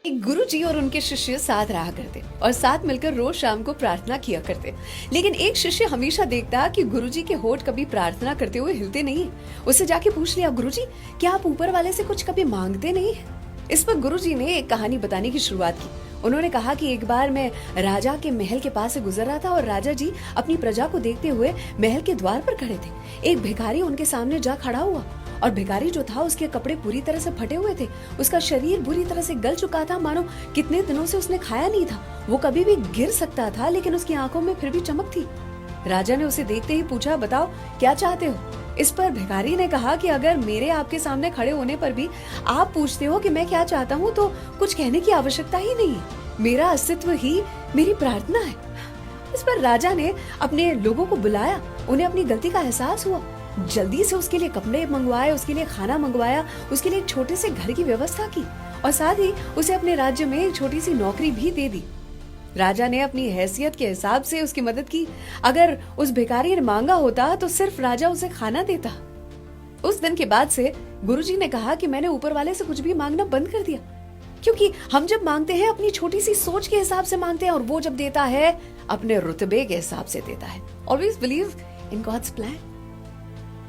एक गुरुजी और उनके शिष्य साथ रहा करते और साथ मिलकर रोज शाम को प्रार्थना किया करते। लेकिन एक शिष्य हमेशा देखता कि गुरुजी के होठ कभी प्रार्थना करते हुए हिलते नहीं। उससे जाके पूछ लिया, गुरुजी क्या आप ऊपर वाले से कुछ कभी मांगते नहीं? इस पर गुरुजी ने एक कहानी बताने की शुरुआत की। उन्होंने कहा कि एक बार मैं राजा के महल के पास से गुजर रहा था और राजा जी अपनी प्रजा को देखते हुए महल के द्वार पर खड़े थे। एक भिखारी उनके सामने जा खड़ा हुआ और भिखारी जो था उसके कपड़े पूरी तरह से फटे हुए थे। उसका शरीर बुरी तरह से गल चुका था, मानो कितने दिनों से उसने खाया नहीं था। वो कभी भी गिर सकता था, लेकिन उसकी आंखों में फिर भी चमक थी। राजा ने उसे देखते ही पूछा, बताओ क्या चाहते हो? इस पर भिखारी ने कहा कि अगर मेरे आपके सामने खड़े होने पर भी आप पूछते हो कि मैं क्या चाहता हूँ तो कुछ कहने की आवश्यकता ही नहीं है। मेरा अस्तित्व ही मेरी प्रार्थना है। इस पर राजा ने अपने लोगों को बुलाया। उन्हें अपनी गलती का एहसास हुआ। जल्दी से उसके लिए कपड़े मंगवाए, उसके लिए खाना मंगवाया, उसके लिए एक छोटे से घर की व्यवस्था की और साथ ही उसे अपने राज्य में एक छोटी सी नौकरी भी दे दी। राजा ने अपनी हैसियत के हिसाब से उसकी मदद की। अगर उस भिखारी ने मांगा होता तो सिर्फ राजा उसे खाना देता। उस दिन के बाद से गुरुजी ने कहा कि मैंने ऊपर वाले से कुछ भी मांगना बंद कर दिया, क्योंकि हम जब मांगते हैं अपनी छोटी सी सोच के हिसाब से मांगते हैं और वो जब देता है अपने रुतबे के हिसाब से देता है। Always believe in God's plan.